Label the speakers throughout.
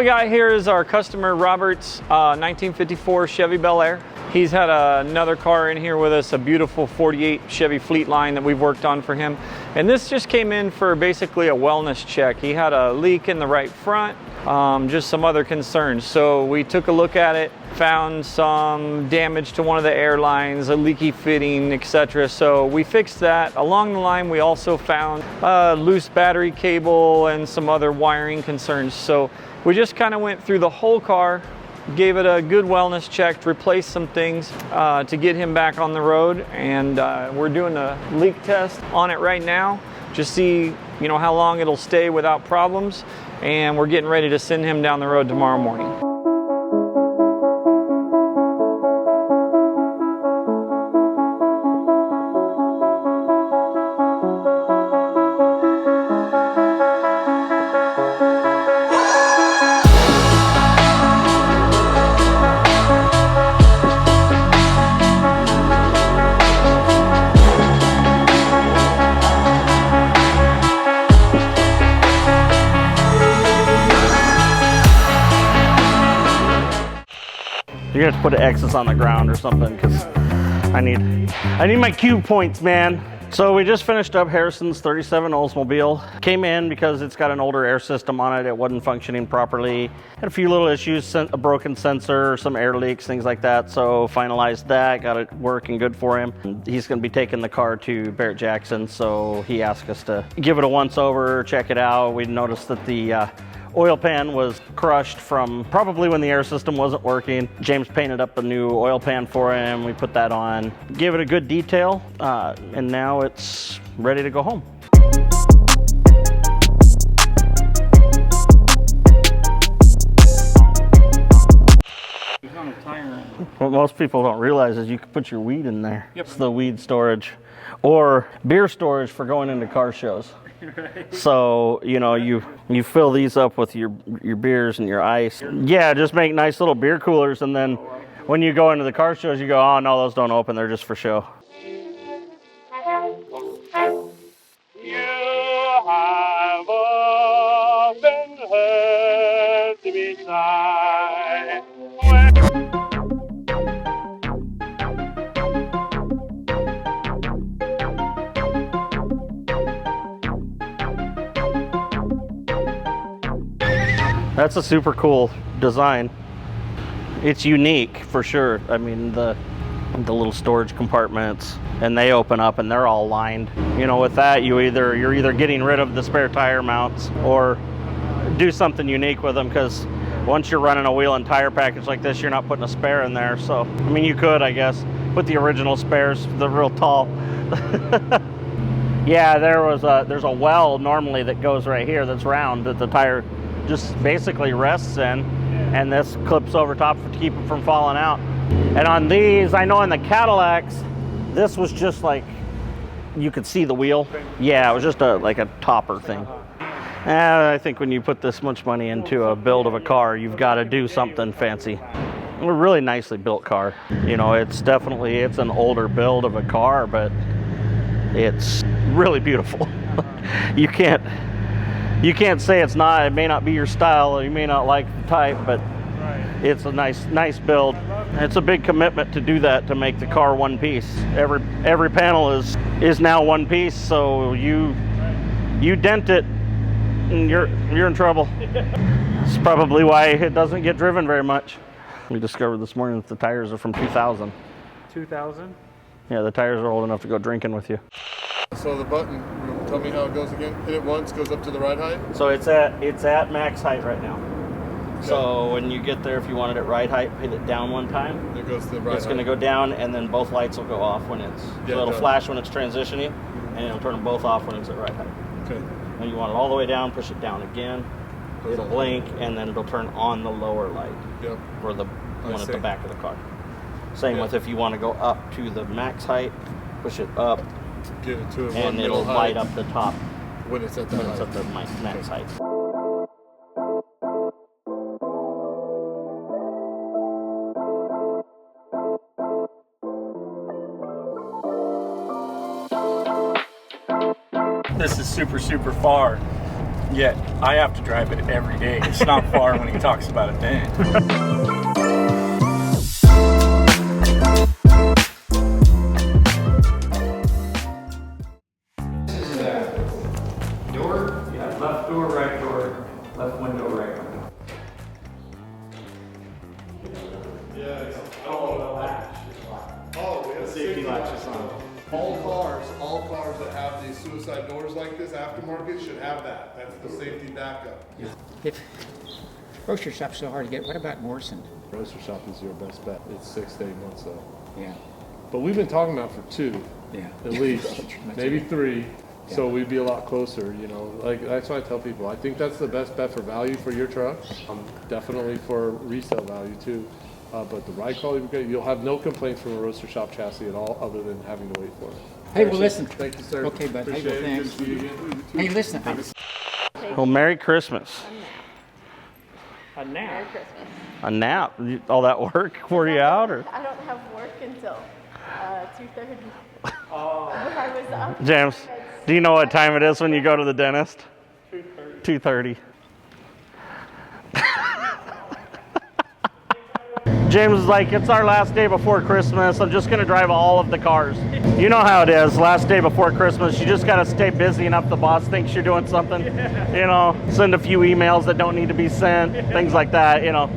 Speaker 1: got here is our customer Robert's 1954 Chevy Bel Air. He's had another car in here with us, a beautiful 48 Chevy Fleetline that we've worked on for him. And this just came in for basically a wellness check. He had a leak in the right front, just some other concerns. So we took a look at it, found some damage to one of the air lines, a leaky fitting, etc. So we fixed that. Along the line, we also found a loose battery cable and some other wiring concerns. So we just kind of went through the whole car, gave it a good wellness check, replaced some things to get him back on the road, and we're doing a leak test on it right now, just see how long it'll stay without problems, and we're getting ready to send him down the road tomorrow morning.
Speaker 2: You're gonna have to put X's on the ground or something, because I need my cube points, man. So we just finished up Harrison's 37 Oldsmobile. Came in because it's got an older air system on it. It wasn't functioning properly. Had a few little issues, a broken sensor, some air leaks, things like that. So finalized that, got it working good for him. He's gonna be taking the car to Barrett Jackson, so he asked us to give it a once over, check it out. We noticed that the oil pan was crushed from probably when the air system wasn't working. James painted up a new oil pan for him. We put that on, gave it a good detail, and now it's ready to go home. What most people don't realize is you can put your weed in there. Yep. It's the weed storage or beer storage for going into car shows. Right. So you fill these up with your beers and your ice. Yeah, just make nice little beer coolers, and then when you go into the car shows, you go, oh no, those don't open, they're just for show. You have often heard me sigh. That's a super cool design. It's unique for sure. I mean, the little storage compartments, and they open up and they're all lined. With that, you're either getting rid of the spare tire mounts or do something unique with them, because once you're running a wheel and tire package like this, you're not putting a spare in there. So, I mean, you could, I guess, put the original spares, the real tall. Yeah, there's a well normally that goes right here that's round that the tire just basically rests in, and this clips over top to keep it from falling out. And on these, I know in the Cadillacs, this was just like, you could see the wheel. Yeah, it was just like a topper thing. I think when you put this much money into a build of a car, you've got to do something fancy. A really nicely built car. It's an older build of a car, but it's really beautiful. You can't say it's not. It may not be your style, or you may not like the type, but it's a nice build. It's a big commitment to do that, to make the car one piece. Every panel is now one piece, so you dent it and you're in trouble. It's probably why it doesn't get driven very much. We discovered this morning that the tires are from 2000. 2000? Yeah, the tires are old enough to go drinking with you.
Speaker 3: So the button, tell me how it goes again. Hit it once, goes up to the ride height?
Speaker 2: So it's at max height right now. Okay. So when you get there, if you wanted it ride height, hit it down one time.
Speaker 3: It goes to the ride height.
Speaker 2: It's going to go down, and then both lights will go off when so it'll flash when it's transitioning, and it'll turn them both off when it's at ride height. Okay. When you want it all the way down, push it down again. It'll blink, and then it'll turn on the lower light. Yep. For the one at the back of the car. Same with if you want to go up to the max height, push it up.
Speaker 3: Get it to
Speaker 2: and it'll light up the top
Speaker 3: when it's at the
Speaker 2: max height.
Speaker 1: This is super far.
Speaker 4: Yet I have to drive it every day. It's not far when he talks about it then.
Speaker 1: This is a door, yeah, left door, right door, left window, right window.
Speaker 3: Yeah, it's the safety latch is on. All cars that have these suicide doors like this aftermarket should have that. That's the safety backup.
Speaker 5: If grocery shop's so hard to get, what about Morrison?
Speaker 3: Grocery shop is your best bet. It's 6 to 8 months though.
Speaker 5: Yeah,
Speaker 3: But we've been talking about for 2,
Speaker 5: yeah.
Speaker 3: at least, maybe 3. So we'd be a lot closer, you know. Like that's why I tell people. I think that's the best bet for value for your truck. Definitely for resale value too. But the ride quality, you'll have no complaints from a roaster shop chassis at all, other than having to wait for it.
Speaker 5: Hey, well, listen.
Speaker 3: Thank you, sir.
Speaker 5: Okay, bud. Hey, well,
Speaker 3: Appreciate it. Good
Speaker 5: thanks.
Speaker 3: to see you again.
Speaker 5: Hey, listen.
Speaker 2: Well, Merry Christmas.
Speaker 1: A nap.
Speaker 6: Merry Christmas.
Speaker 2: A nap? All that work wore you out, or?
Speaker 6: I don't have work until 2:30. Oh. If I was up.
Speaker 2: James, do you know what time it is when you go to the dentist? 2:30. James is like, it's our last day before Christmas. I'm just going to drive all of the cars. You know how it is. Last day before Christmas, you just got to stay busy enough the boss thinks you're doing something. You know, send a few emails that don't need to be sent, things like that, you know.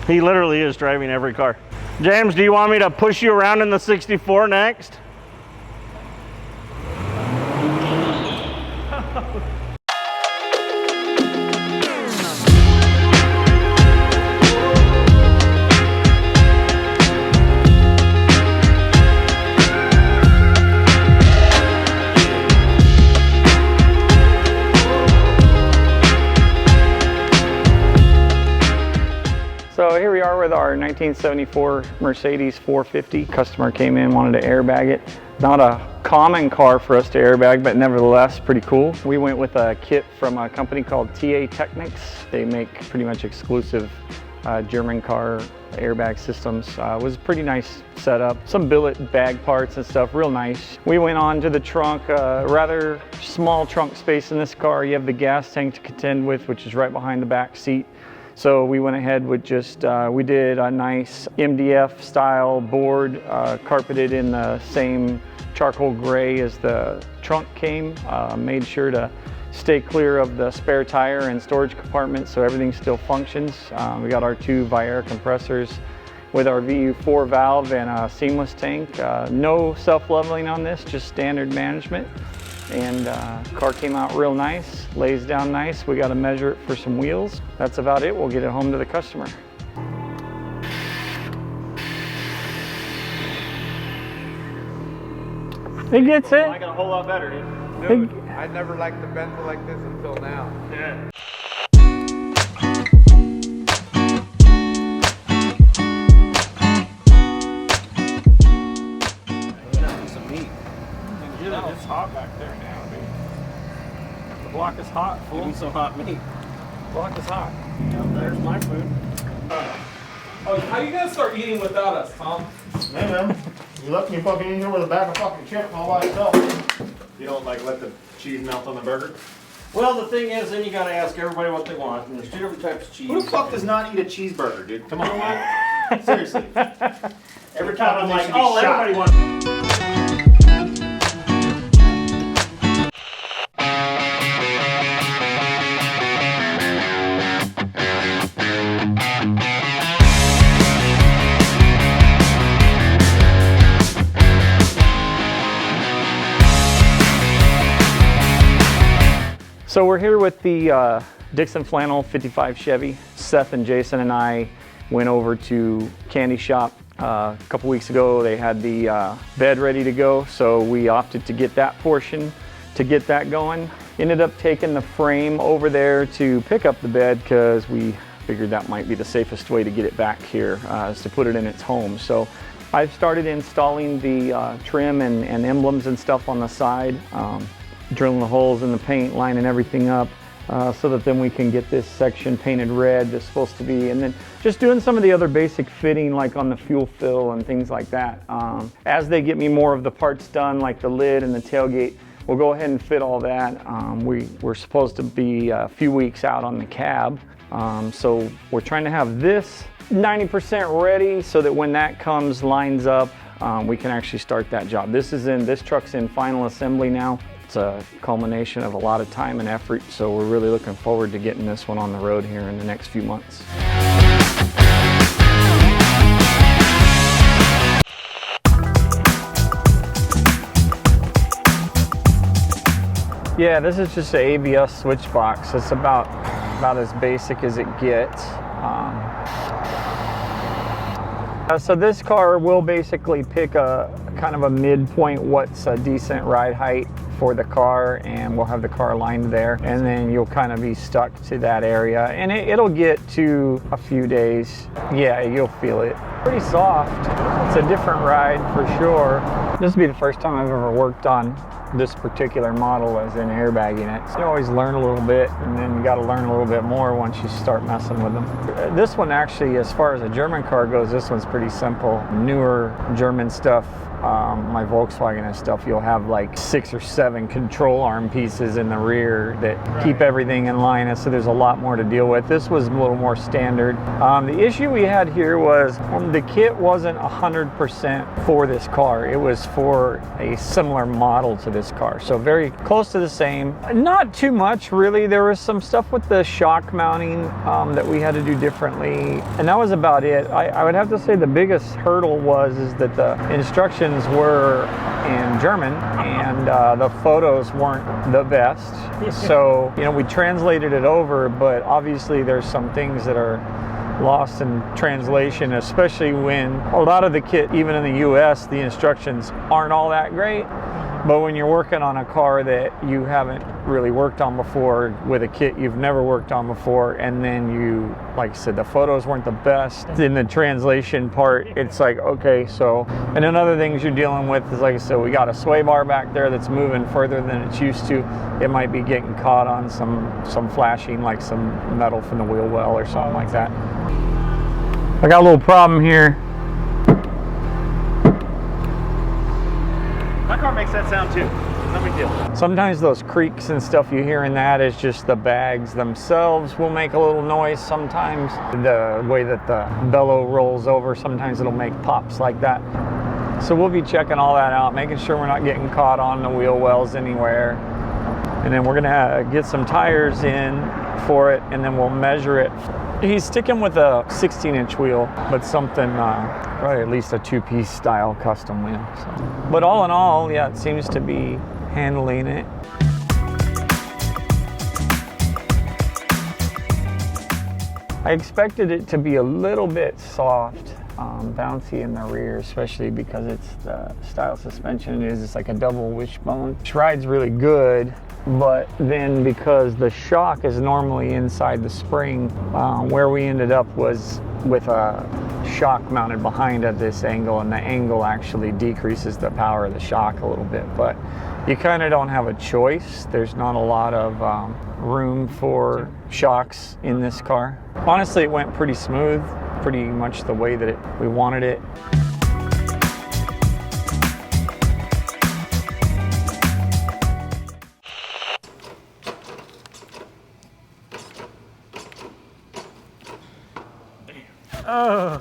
Speaker 2: He literally is driving every car. James, do you want me to push you around in the 64 next?
Speaker 1: So here we are with our 1974 Mercedes 450. Customer came in, wanted to airbag it. Not a common car for us to airbag, but nevertheless pretty cool. We went with a kit from a company called TA Technix. They make pretty much exclusive German car airbag systems. It was a pretty nice setup. Some billet bag parts and stuff, real nice. We went on to the trunk, rather small trunk space in this car. You have the gas tank to contend with, which is right behind the back seat. So we went ahead with just, we did a nice MDF style board, carpeted in the same charcoal gray as the trunk came. Made sure to stay clear of the spare tire and storage compartment so everything still functions. We got our 2 Viair compressors with our VU4 valve and a seamless tank. No self-leveling on this, just standard management. And car came out real nice, lays down nice. We got to measure it for some wheels. That's about it. We'll get it home to the customer. It gets it.
Speaker 2: I got a whole lot better, dude.
Speaker 7: Dude, I never liked the Bentley like this until now.
Speaker 2: Yeah.
Speaker 1: It's hot back there now, dude. The block is hot, fool.
Speaker 2: Give me some hot meat.
Speaker 1: The block is hot.
Speaker 2: There's my food.
Speaker 1: Oh, how you gonna start eating without us, Tom?
Speaker 8: Hey man, you left me fucking in here with a bag of fucking chips all by itself. You don't like let the cheese melt on the burger?
Speaker 2: Well, the thing is, then you gotta ask everybody what they want. And there's 2 different types of cheese.
Speaker 8: Who the fuck does not eat a cheeseburger, dude? Come on, seriously.
Speaker 2: Every time I'm like,
Speaker 8: Should be
Speaker 2: oh,
Speaker 8: shot.
Speaker 2: everybody wants.
Speaker 1: So we're here with the Dixxon Flannel 55 Chevy. Seth and Jason and I went over to Kandy Shop a couple weeks ago. They had the bed ready to go, so we opted to get that portion to get that going. Ended up taking the frame over there to pick up the bed because we figured that might be the safest way to get it back here, is to put it in its home. So I've started installing the trim and emblems and stuff on the side. Drilling the holes in the paint, lining everything up so that then we can get this section painted red that's supposed to be, and then just doing some of the other basic fitting like on the fuel fill and things like that. As they get me more of the parts done, like the lid and the tailgate, we'll go ahead and fit all that. We're supposed to be a few weeks out on the cab. So we're trying to have this 90% ready so that when that lines up, we can actually start that job. This truck's in final assembly now. It's a culmination of a lot of time and effort, so we're really looking forward to getting this one on the road here in the next few months. Yeah, this is just an ABS switch box. It's about as basic as it gets. So this car will basically pick a kind of a midpoint, what's a decent ride height for the car, and we'll have the car aligned there, and then you'll kind of be stuck to that area, and it'll get to a few days. Yeah, you'll feel it. Pretty soft. It's a different ride for sure. This will be the first time I've ever worked on this particular model as in airbagging it. So you always learn a little bit, and then you got to learn a little bit more once you start messing with them. This one actually, as far as a German car goes, this one's pretty simple. Newer German stuff, my Volkswagen and stuff, you'll have like 6 or 7 control arm pieces in the rear that keep everything in line, and so there's a lot more to deal with. This was a little more standard. The issue we had here was the kit wasn't 100% for this car. It was for a similar model to this car, so very close to the same. Not too much really. There was some stuff with the shock mounting that we had to do differently, and that was about it. I would have to say the biggest hurdle is that the instructions were in German, and the photos weren't the best. So, you know, we translated it over, but obviously there's some things that are lost in translation, especially when a lot of the kit, even in the US, the instructions aren't all that great. But when you're working on a car that you haven't really worked on before, with a kit you've never worked on before, and then you, like I said, the photos weren't the best in the translation part, it's like, okay, so. And then other things you're dealing with is, like I said, we got a sway bar back there that's moving further than it's used to. It might be getting caught on some flashing, like some metal from the wheel well or something like that. I got a little problem here.
Speaker 2: My car makes that sound too. No big deal.
Speaker 1: Sometimes those creaks and stuff you hear in that is just the bags themselves will make a little noise. Sometimes the way that the bellow rolls over, sometimes it'll make pops like that. So we'll be checking all that out, making sure we're not getting caught on the wheel wells anywhere. And then we're gonna get some tires in for it, and then we'll measure it. He's sticking with a 16-inch wheel, but something, probably at least a 2-piece style custom wheel. So. But all in all, yeah, it seems to be handling it. I expected it to be a little bit soft, bouncy in the rear, especially because it's the style suspension is. It's like a double wishbone, which rides really good. But then because the shock is normally inside the spring, where we ended up was with a shock mounted behind at this angle, and the angle actually decreases the power of the shock a little bit. But you kind of don't have a choice. There's not a lot of room for shocks in this car. Honestly, it went pretty smooth, pretty much the way that we wanted it.
Speaker 2: Oh.